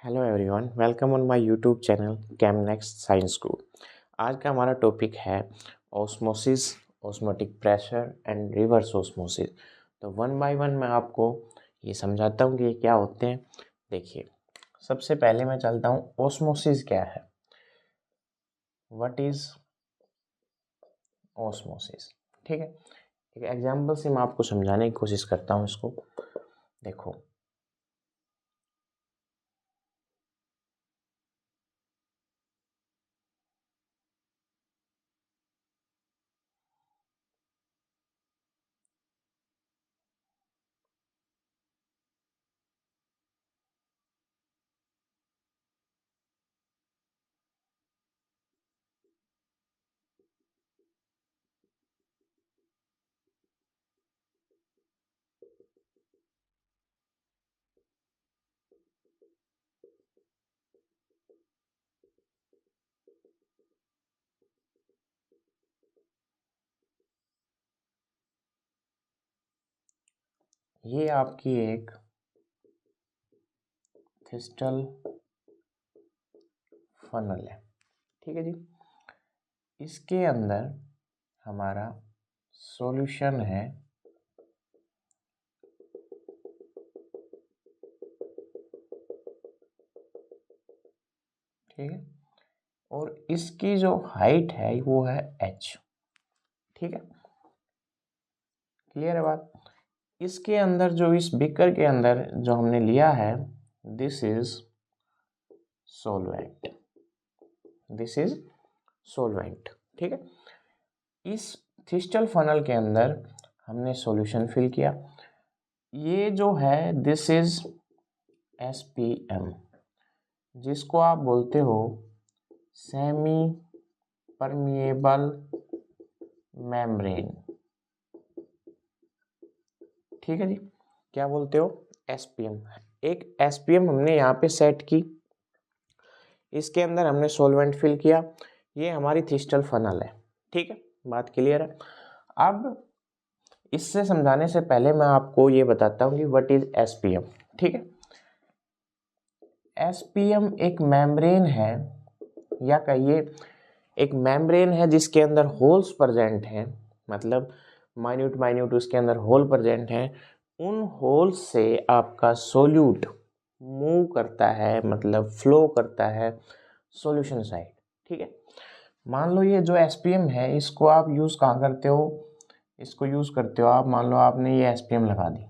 Hello everyone, welcome on my YouTube channel ChemNext science school. आज का हमारा topic है osmosis, osmotic pressure and reverse osmosis. तो one by one मैं आपको ये समझाता हूँ कि ये क्या होते हैं। देखिए, सबसे पहले मैं चलता हूँ ऑस्मोसिस क्या है। What is osmosis? ठीक है, एक एग्जांपल से मैं आपको समझाने की कोशिश करता हूँ इसको। देखो, ये आपकी एक क्रिस्टल फनल है। ठीक है जी, इसके अंदर हमारा सॉल्यूशन है ठीक है, और इसकी जो हाइट है वो है h। ठीक है, क्लियर है बात। इसके अंदर जो इस बीकर के अंदर जो हमने लिया है, this is solvent, this is solvent. ठीक है, इस क्रिस्टल फनल के अंदर हमने सॉल्यूशन फिल किया। ये जो है दिस इज SPM, जिसको आप बोलते हो सेमी परमिएबल मेम्ब्रेन। ठीक है जी, क्या बोलते हो? SPM। एक SPM हमने यहाँ पे सेट की, इसके अंदर हमने सॉल्वेंट फिल किया। ये हमारी क्रिस्टल फनल है। ठीक है, बात क्लियर है। अब इससे समझाने से पहले मैं आपको ये बताता हूँ कि व्हाट इज SPM। ठीक है, SPM एक मेम्ब्रेन है, या कहिए एक मेम्ब्रेन है जिसके अंदर होल्स प्रेजेंट हैं, मतलब माइन्यूट माइन्यूट उसके अंदर होल प्रेजेंट हैं। उन होल्स से आपका सोल्यूट मूव करता है, मतलब फ्लो करता है सॉल्यूशन साइड। ठीक है, मान लो ये जो SPM है, इसको आप यूज़ कहाँ करते हो? इसको यूज़ करते हो आप, मान लो आपने ये SPM लगा दी।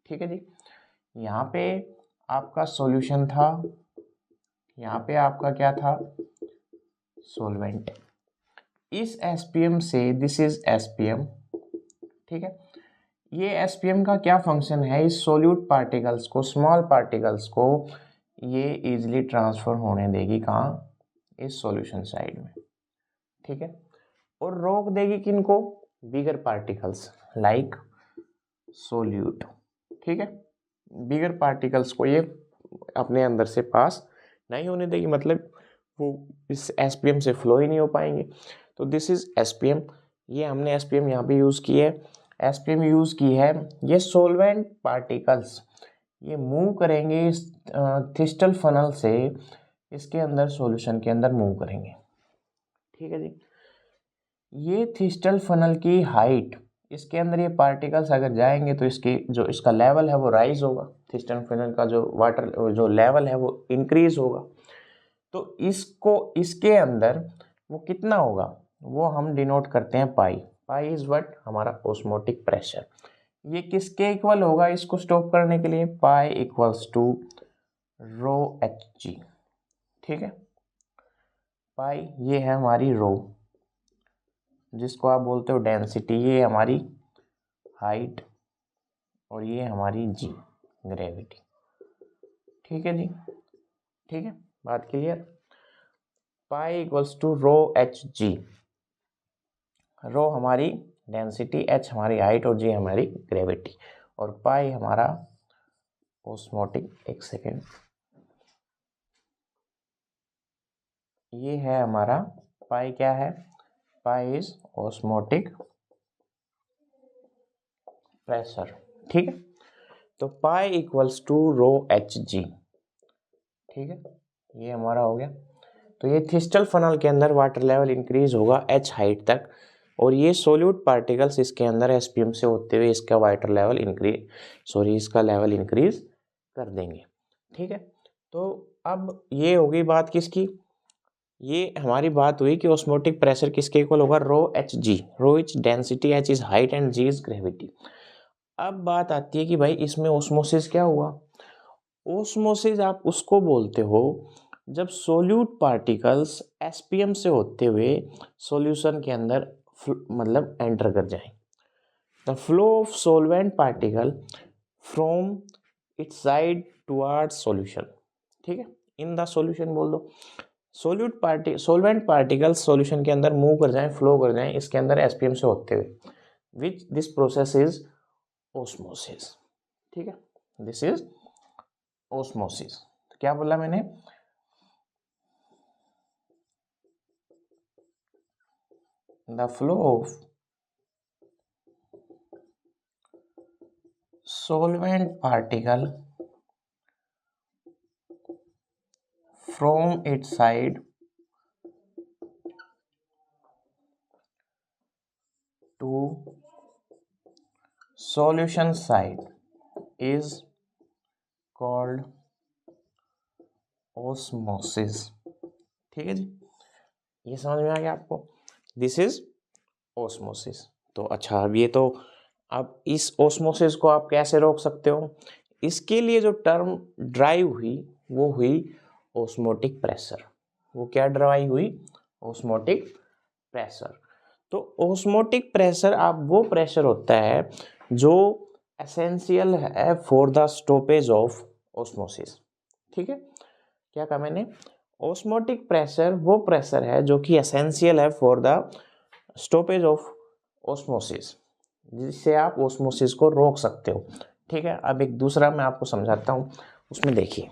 ठीक है जी, यहाँ पे आपका सॉल्यूशन था, यहाँ पे आपका क्या था? सॉल्वेंट। इस SPM से दिस इज SPM। ठीक है, ये SPM का क्या फंक्शन है? इस सोल्यूट पार्टिकल्स को, स्मॉल पार्टिकल्स को ये इजीली ट्रांसफर होने देगी कहाँ? इस सॉल्यूशन साइड में। ठीक है, और रोक देगी किनको? बिगर पार्टिकल्स लाइक सोल्यूट। ठीक है, बिगर पार्टिकल्स को ये अपने अंदर से पास नहीं होने देगी, मतलब वो इस SPM से फ्लो ही नहीं हो पाएंगे। तो दिस इज SPM। ये हमने SPM यहाँ पे यूज़ की है। SPM यूज़ की है, ये सोलवेंट पार्टिकल्स ये मूव करेंगे इस क्रिस्टल फनल से, इसके अंदर सॉल्यूशन के अंदर मूव करेंगे। ठीक है जी, ये क्रिस्टल फनल की हाइट, इसके अंदर ये पार्टिकल्स अगर जाएंगे तो इसकी जो इसका लेवल है वो राइज होगा, क्रिस्टल फनल का जो वाटर जो लेवल है वो इंक्रीज होगा। तो इसको इसके अंदर वो कितना होगा वो हम डिनोट करते हैं पाई। Pi is what? हमारा ऑस्मोटिक प्रेशर। ये किसके इक्वल होगा? इसको स्टॉप करने के लिए pi equals to rho H G. ठीक है, पाई ये है हमारी रो, जिसको आप बोलते हो डेंसिटी, ये हमारी हाइट, और ये हमारी जी ग्रेविटी। ठीक है जी, ठीक है, बात clear. Pi equals to rho H g. Rho हमारी डेंसिटी, एच हमारी हाइट और जी हमारी ग्रेविटी, और पाई हमारा ऑस्मोटिक। एक सेकेंड, ये है हमारा पाई, क्या है? Pi is osmotic pressure. ठीक है, तो pi equals to rho H G. ठीक है, ये हमारा हो गया। तो ये थिस्टल फनल के अंदर वाटर लेवल इंक्रीज होगा h हाइट तक, और ये सोल्यूट पार्टिकल्स इसके अंदर एसपीएम से होते हुए इसका वाटर लेवल इसका लेवल इंक्रीज कर देंगे। ठीक है, तो अब ये होगी बात किसकी, ये हमारी बात हुई कि ऑस्मोटिक प्रेशर किसके इक्वल होगा, rho H g. Rho is density, h is height and g is gravity. अब बात आती है कि भाई इसमें ऑस्मोसिस क्या हुआ। ऑस्मोसिस आप उसको बोलते हो जब सोल्यूट पार्टिकल्स एसपीएम से होते हुए सॉल्यूशन के अंदर मतलब एंटर कर जाएं। The flow of solvent particle from its side towards solution. ठीक है, इन द सॉल्यूशन बोल दो। सोलवेंट पार्टिकल्स सॉल्यूशन के अंदर मूव कर जाएं, फ्लो कर जाएं इसके अंदर एसपीएम से होते हुए, which this process is osmosis. ठीक है, दिस इज ओस्मोसिस। तो क्या बोला मैंने, the flow of solvent particle from its side to solution side is called osmosis। ठीक है जी, ये समझ में आ गया आपको, दिस इज ओस्मोसिस। तो अच्छा, अब ये तो, अब इस ओस्मोसिस को आप कैसे रोक सकते हो, इसके लिए जो टर्म ड्राइव हुई वो हुई ओस्मोटिक प्रेशर। वो क्या ड्राइव हुई, ओस्मोटिक प्रेशर। तो ओस्मोटिक प्रेशर आप वो प्रेशर होता है जो एसेंशियल है for the stoppage of osmosis. ठीक है, क्या कहा मैंने, ओस्मोटिक प्रेशर वो प्रेशर है जो कि एसेंशियल है for the stoppage of osmosis, जिससे आप ओस्मोसिस को रोक सकते हो। ठीक है, अब एक दूसरा मैं आपको समझाता हूँ, उसमें देखिए,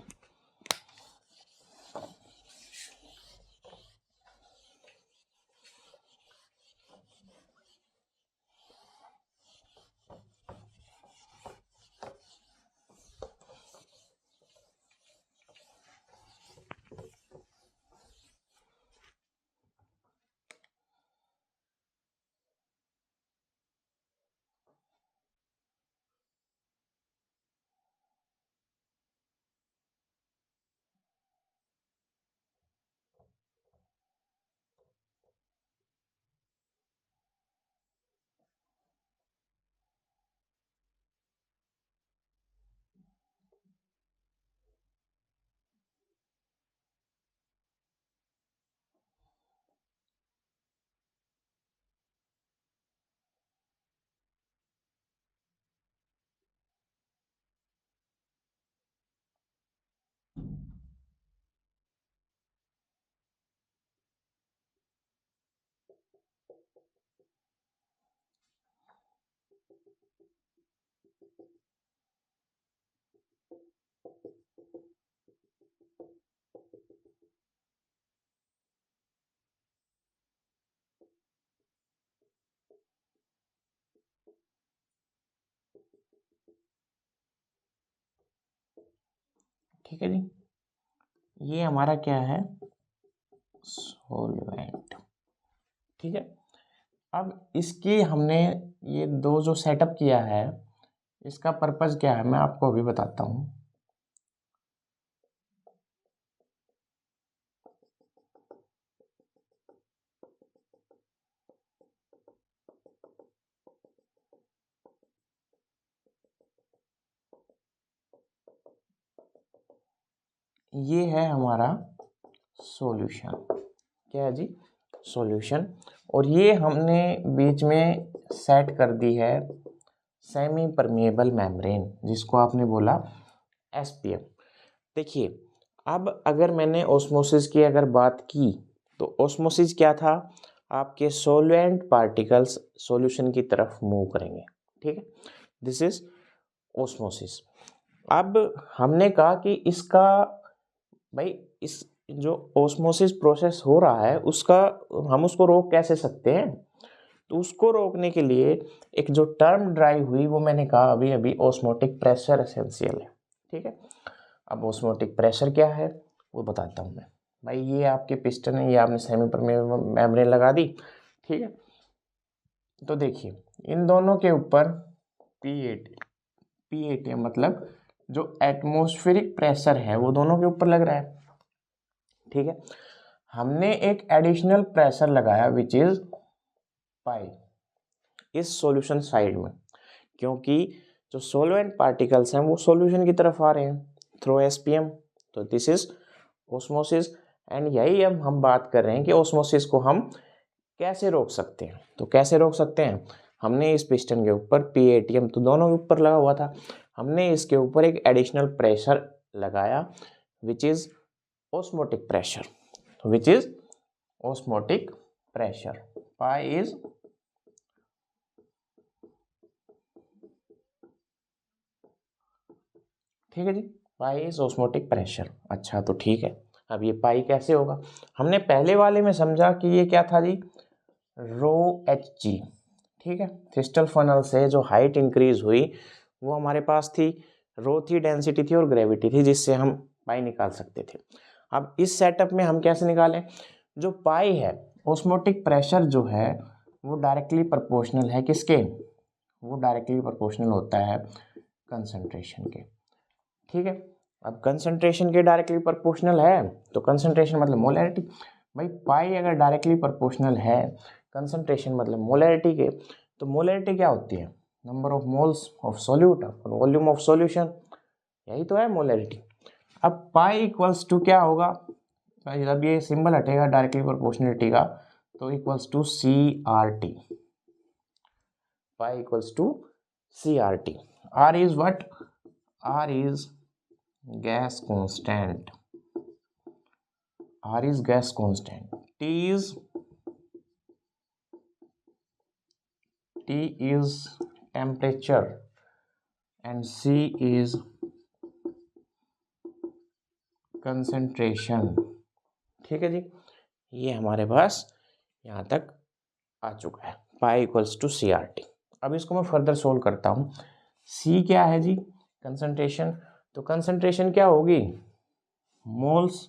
ठीक है जी, ये हमारा क्या है, सॉल्वेंट। ठीक है, अब इसकी हमने ये दो जो सेटअप किया है, इसका पर्पस क्या है मैं आपको अभी बताता हूँ। ये है हमारा सॉल्यूशन, क्या है जी, सॉल्यूशन। और ये हमने बीच में सेट कर दी है सेमी परमेएबल मेम्ब्रेन, जिसको आपने बोला एसपीएम। देखिए, अब अगर मैंने ओस्मोसिस की अगर बात की, तो ओस्मोसिस क्या था, आपके सॉल्वेंट पार्टिकल्स सॉल्यूशन की तरफ मूव करेंगे। ठीक है, दिस इज ओस्मोसिस। अब हमने कहा कि इसका, भाई इस जो ओस्मोसिस प्रोसेस हो रहा है उसका हम उसको रोक कैसे सकते हैं, तो उसको रोकने के लिए एक जो टर्म ड्राइव हुई वो मैंने कहा अभी ओस्मोटिक प्रेशर एसेंशियल है। ठीक है, अब ओस्मोटिक प्रेशर क्या है, वो बताता हूँ मैं। भाई ये आपके पिस्टन है, ये आपने सेमी परमेबल मेम्ब्रेन लगा दी, ठीक है। तो देखिए इन दोनों के ऊपर P80 मतलब जो एटमॉस्फेरिक प्रेशर है वो दोनों के ऊपर लग रहा है, ठीक है। हमने एक एडिशनल प्रेशर लगाया विच इज पाई इस सॉल्यूशन साइड में, क्योंकि जो सॉल्वेंट पार्टिकल्स हैं वो सॉल्यूशन की तरफ आ रहे हैं थ्रू एसपीएम। तो दिस इज ओस्मोसिस, एंड यही हम बात कर रहे हैं कि ओस्मोसिस को हम कैसे रोक सकते हैं। तो कैसे रोक सकते हैं, हमने इस पिस्टन के ऊपर P80 तो दोनों के ऊपर लगा हुआ था, हमने इसके ऊपर एक एडिशनल प्रेशर लगाया which is osmotic pressure, which is osmotic pressure. Pi is ठीक है जी, पाई इज ऑस्मोटिक प्रेशर। अच्छा तो ठीक है, अब ये पाई कैसे होगा, हमने पहले वाले में समझा कि ये क्या था जी, रो एच जी, ठीक है। क्रिस्टल फनल से जो हाइट इंक्रीज हुई वो हमारे पास थी, रो थी, डेंसिटी थी और ग्रेविटी थी, जिससे हम पाई निकाल सकते थे। अब इस सेटअप में हम कैसे निकालें, जो पाई है ऑस्मोटिक प्रेशर जो है वो डायरेक्टली प्रोपोर्शनल है किसके, वो डायरेक्टली प्रोपोर्शनल होता है कंसंट्रेशन के, ठीक है। अब कंसंट्रेशन के डायरेक्टली प्रोपोर्शनल है तो कंसंट्रेशन मतलब मोलैरिटी, भाई पाई अगर डायरेक्टली प्रोपोर्शनल है कंसंट्रेशन मतलब मोलैरिटी के, तो मोलैरिटी क्या होती है, number of moles of solute upon volume of solution, यही तो है मोलैरिटी। अब पाई इक्वल्स टू क्या होगा, जब ये सिंबल हटेगा डायरेक्टली प्रोपोर्शनलिटी का तो equals to CRT, pi equals to CRT। R is what, R is gas constant, R is gas constant, T is temperature and C is concentration, ठीक है जी। ये हमारे पास यहाँ तक आ चुका है, पाई इक्वल्स टू CRT। अब इसको मैं फर्दर सोल्व करता हूँ। C क्या है जी, कंसंट्रेशन, तो कंसंट्रेशन क्या होगी, मोल्स,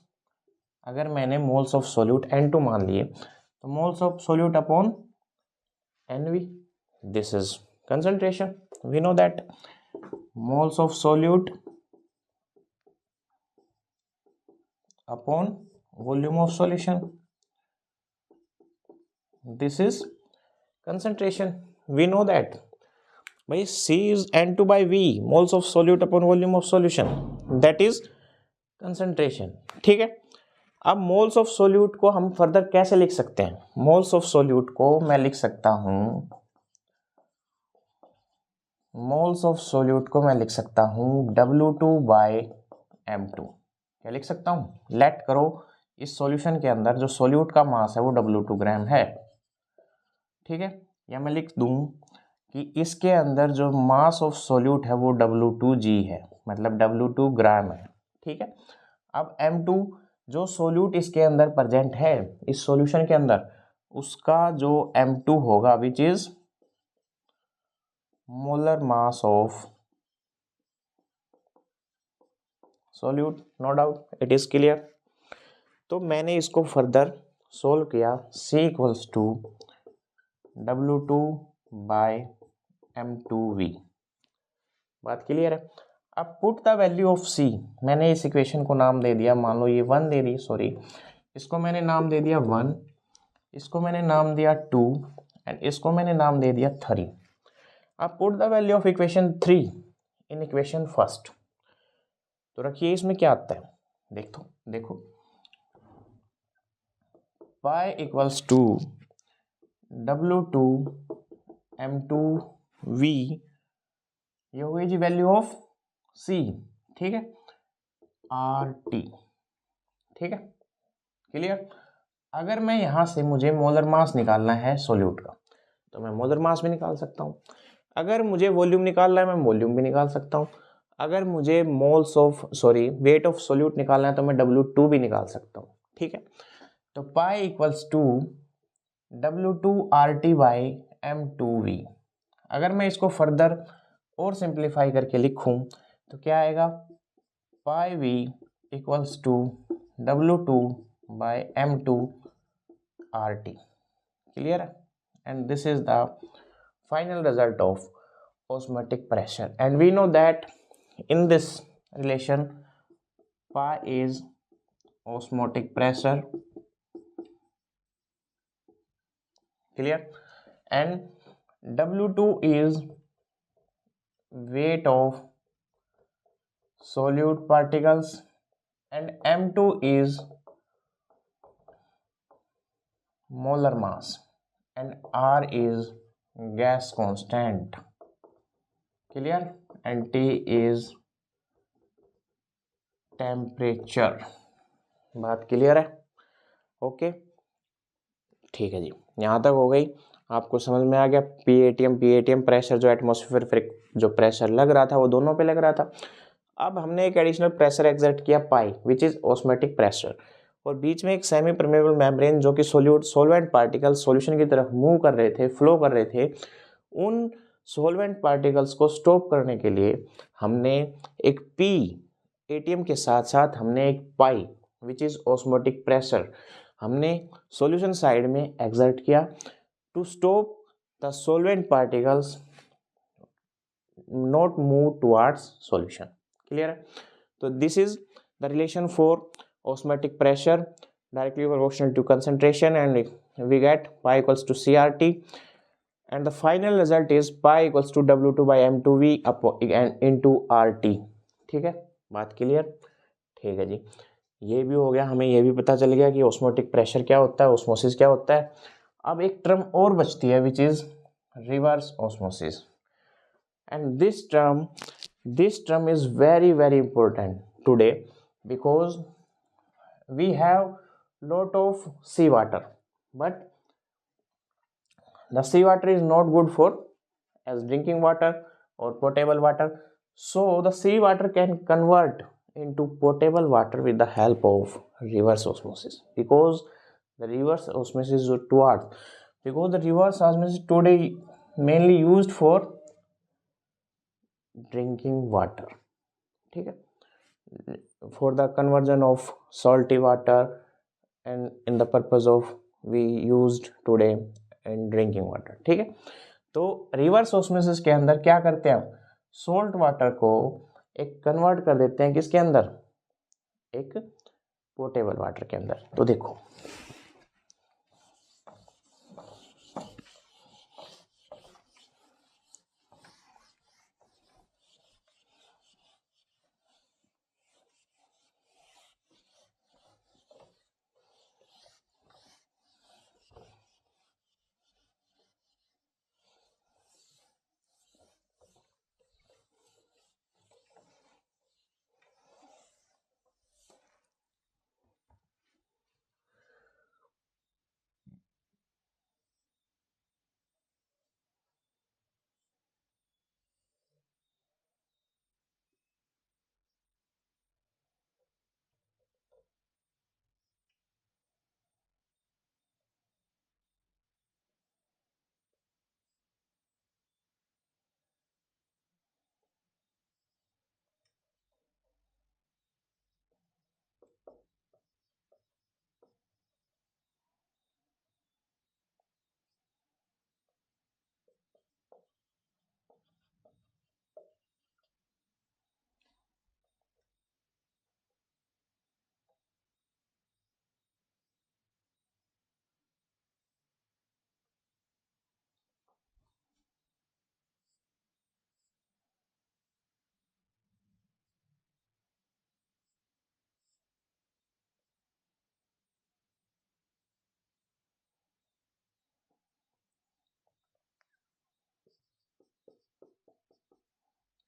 अगर मैंने मोल्स ऑफ सोल्यूट N2 मान लिए तो moles of solute upon NV, this is concentration, we know that moles of solute upon volume of solution, this is concentration, we know that भाई C is N2 by V, moles of solute upon volume of solution, that is concentration, ठीक है। अब moles of solute को हम further कैसे लिख सकते हैं, मोल्स ऑफ सोल्यूट को मैं लिख सकता हूं, मोल्स ऑफ सोल्यूट को मैं लिख सकता हूं W2 by M2, क्या लिख सकता हूं, लेट करो इस सॉल्यूशन के अंदर जो सोल्यूट का मास है वो W2 ग्राम है, ठीक है। या मैं लिख दूं कि इसके अंदर जो मास ऑफ सोल्यूट है वो W2G है, मतलब W2 ग्राम है, ठीक है। अब M2 जो सोल्यूट इसके अंदर प्रेजेंट है इस सॉल्यूशन के अंदर, उसका जो M2 होगा which is molar mass of solute, no doubt it is clear. तो मैंने इसको फर्दर सोल्व किया, C equals to W2 by M2V, बात क्लियर है। अब put the value of C, मैंने इस इक्वेशन को नाम दे दिया, मान लो ये 1 दे दी, सॉरी इसको मैंने नाम दे दिया 1, इसको मैंने नाम दिया 2 एंड इसको मैंने नाम दे दिया 3। अब put the value of equation 3 in equation first, तो रखिए इसमें क्या आता है, देखो पाई इक्वल्स टू W2 M2V, ये हो गई जी वैल्यू ऑफ C, ठीक है, RT, ठीक है, क्लियर। अगर मैं यहां से मुझे मोलर मास निकालना है सोल्यूट का तो मैं मोलर मास भी निकाल सकता हूं, अगर मुझे वॉल्यूम निकालना है मैं वॉल्यूम भी निकाल सकता हूं, अगर मुझे वेट ऑफ सोल्यूट निकालना है तो मैं W2 भी निकाल सकता हूं, ठीक है। तो pi equals to W2RT by M2V। अगर मैं इसको फर्दर और सिंप्लीफाई करके लिखूं तो क्या आएगा, pi V equals to W2/M2RT. Clear? And this is the final result of osmotic pressure. And we know that in this relation pi is osmotic pressure. Clear? And W2 is weight of solute particles and M2 is molar mass and R is gas constant. Clear? And T is temperature. बात clear है? Okay, ठीक है जी, यहाँ तक हो गई. आपको समझ में आ गया. पीएटीएम प्रेशर जो एटमॉस्फेरिक जो प्रेशर लग रहा था वो दोनों पे लग रहा था. अब हमने एक एडिशनल प्रेशर एक्सर्ट किया पाई विच इज ऑस्मोटिक प्रेशर, और बीच में एक सेमी परमेबल मेम्ब्रेन जो कि सोलवेंट पार्टिकल्स सॉल्यूशन की तरफ मूव कर रहे थे, फ्लो कर रहे थे. उन सोलवेंट पार्टिकल्स को स्टॉप करने के लिए हमने एक पी एटीएम के साथ साथ हमने एक pi which is osmotic pressure हमने सॉल्यूशन साइड में एक्सर्ट किया to stop the solvent particles not move towards solution. Clear है? तो this is the relation for osmotic pressure directly proportional to concentration, and we get pi equals to CRT, and the final result is pi equals to W2/M2V into RT. ठीक है, बात clear? ठीक है जी, ये भी हो गया. हमें ये भी पता चल गया कि ऑस्मोटिक प्रेशर क्या होता है, ऑस्मोसिस क्या होता है. अब एक टर्म और बचती है which is reverse osmosis, and this term is very very important today because we have lot of sea water, but the sea water is not good for as drinking water or potable water. So the sea water can convert into potable water with the help of reverse osmosis, because the reverse osmosis is towards, because the reverse osmosis today mainly used for drinking water. ठीक है, for the conversion of salty water and in the purpose of we used today in drinking water. ठीक है, तो reverse osmosis के अंदर क्या करते हैं हम, सॉल्ट वाटर को एक कन्वर्ट कर देते हैं किसके अंदर, एक पोटेबल वाटर के अंदर. तो देखो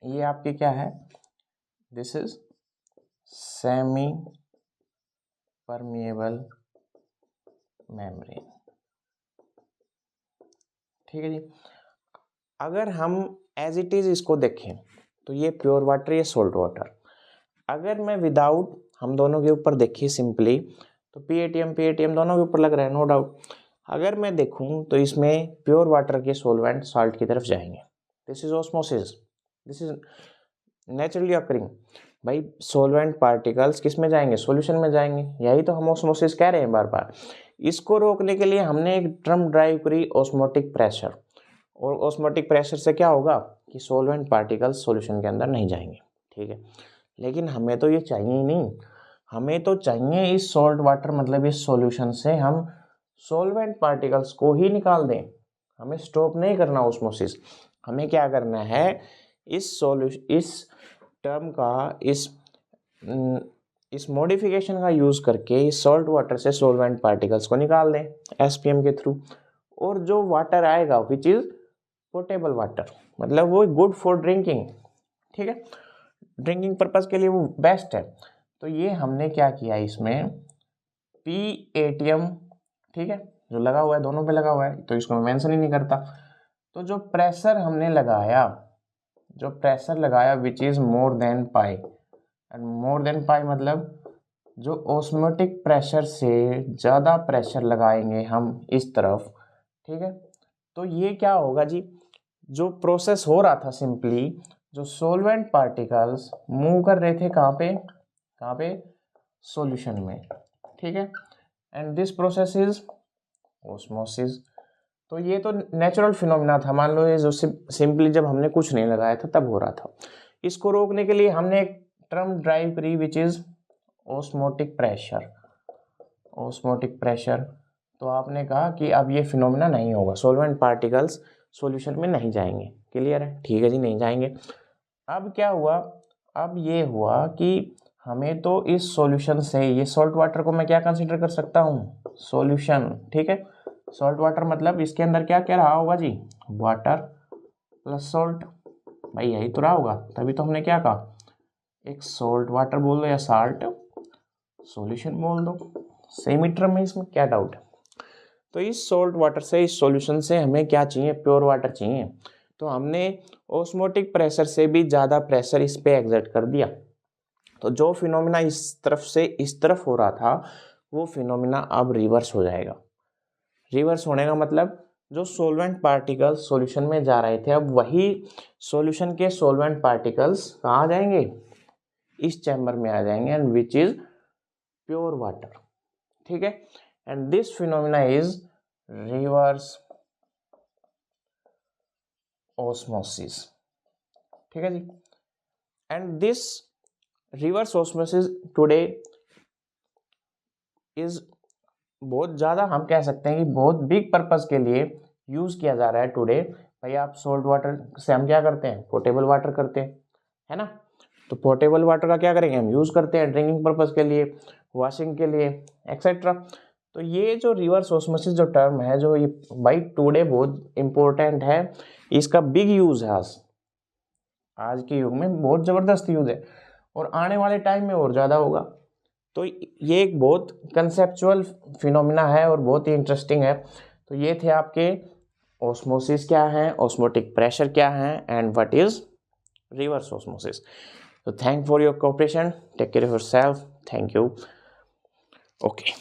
ये आपके क्या है, this is semi permeable membrane. ठीक है जी, अगर हम एज इट इज इसको देखें तो ये प्योर वाटर, ये सोल्ट वाटर. अगर मैं विदाउट, हम दोनों के ऊपर देखिए सिंपली, तो पीएटीएम दोनों के ऊपर लग रहा है, नो डाउट. अगर मैं देखूं तो इसमें प्योर वाटर के सॉल्वेंट साल्ट की तरफ जाएंगे. This is osmosis, this is naturally occurring. भाई सॉल्वेंट पार्टिकल्स किस में जाएंगे, सॉल्यूशन में जाएंगे। यही तो हम ऑस्मोसिस कह रहे हैं बार बार। इसको रोकने के लिए हमने एक टर्म ड्राइव करी, ऑस्मोटिक प्रेशर। और ऑस्मोटिक प्रेशर से क्या होगा कि सॉल्वेंट पार्टिकल्स सॉल्यूशन के अंदर नहीं जाएंगे, ठीक है। लेकिन हमें तो ये चाहिए ही नहीं, हमें तो चाहिए इस सॉल्ट वाटर मतलब इस सॉल्यूशन से हम सॉल्वेंट पार्टिकल्स को ही निकाल दें। हमें स्टॉप नहीं करना ऑस्मोसिस, हमें क्या करना है, इस टर्म का इस मॉडिफिकेशन का यूज करके इस सॉल्ट वाटर से सॉल्वेंट पार्टिकल्स को निकाल दें एसपीएम के थ्रू। और जो वाटर आएगा विच इज पोटेबल वाटर, मतलब वो गुड फॉर ड्रिंकिंग, ठीक है, ड्रिंकिंग पर्पस के लिए वो बेस्ट है। तो ये हमने क्या किया इसमें PATM, ठीक है, जो लगा हुआ है दोनों पे लगा हुआ है तो इसको मैं मेंशन ही नहीं करता। तो जो प्रेशर हमने लगाया, जो प्रेशर लगाया which is more than pi, and more than pi मतलब जो ऑस्मोटिक प्रेशर से ज़्यादा प्रेशर लगाएंगे हम इस तरफ, ठीक है। तो ये क्या होगा जी, जो प्रोसेस हो रहा था सिंपली, जो सॉल्वेंट पार्टिकल्स मूव कर रहे थे कहाँ पे सॉल्यूशन में, ठीक है। And this process is osmosis. तो ये तो नेचुरल फिनोमिना था, मान लो ये जो सिंपली जब हमने कुछ नहीं लगाया था तब हो रहा था। इसको रोकने के लिए हमने एक टर्म ड्राइव करी विच is osmotic pressure, osmotic pressure. तो आपने कहा कि अब ये फिनोमिना नहीं होगा, सॉल्वेंट पार्टिकल्स सॉल्यूशन में नहीं जाएंगे, क्लियर है, ठीक है जी, नहीं जाएंगे। अब क्या हुआ, अब ये हुआ कि हमें तो इस सॉल्यूशन से ये सॉल्ट वाटर को मैं क्या कंसीडर कर सकता हूँ, सॉल्यूशन, ठीक है। सॉल्ट वाटर मतलब इसके अंदर क्या क्या रहा होगा जी, वाटर प्लस सॉल्ट, भाई यही तो रहा होगा, तभी तो हमने क्या कहा, एक सॉल्ट वाटर बोल दो या साल्ट सॉल्यूशन बोल दो, सेम ही टर्म है, इसमें क्या डाउट है। तो इस सॉल्ट वाटर से, इस सॉल्यूशन से हमें क्या चाहिए, प्योर वाटर चाहिए। तो हमने ऑस्मोटिक प्रेशर से भी ज़्यादा प्रेशर इस पे एग्जर्ट कर दिया। तो जो फिनोमिना इस तरफ से इस तरफ हो रहा था वो फिनोमिना अब रिवर्स हो जाएगा। रिवर्स होने का मतलब जो सॉल्वेंट पार्टिकल्स सॉल्यूशन में जा रहे थे अब वही सॉल्यूशन के सॉल्वेंट पार्टिकल्स कहाँ आ जाएंगे, इस चैम्बर में आ जाएंगे, and which is pure water, ठीक है। And this phenomena is reverse osmosis, ठीक है जी। And this reverse osmosis today is बहुत ज़्यादा, हम कह सकते हैं कि बहुत बिग पर्पस के लिए यूज़ किया जा रहा है टुडे। भाई आप सॉल्ट वाटर से हम क्या करते हैं, पोर्टेबल वाटर करते हैं, है ना। तो पोर्टेबल वाटर का क्या करेंगे, हम यूज़ करते हैं ड्रिंकिंग पर्पस के लिए, वॉशिंग के लिए, एक्सेट्रा। तो ये जो रिवर्स ऑस्मोसिस जो टर्म है, जो ये भाई टुडे बहुत इम्पोर्टेंट है, इसका बिग यूज़ है आज के युग में, बहुत ज़बरदस्त यूज़ है, और आने वाले टाइम में और ज़्यादा होगा। तो ये एक बहुत कंसेप्चुअल फिनोमिना है और बहुत ही इंटरेस्टिंग है। तो ये थे आपके ऑस्मोसिस क्या है, ऑस्मोटिक प्रेशर क्या है, and what is reverse osmosis. तो thank for your cooperation, take care of yourself, thank you, okay.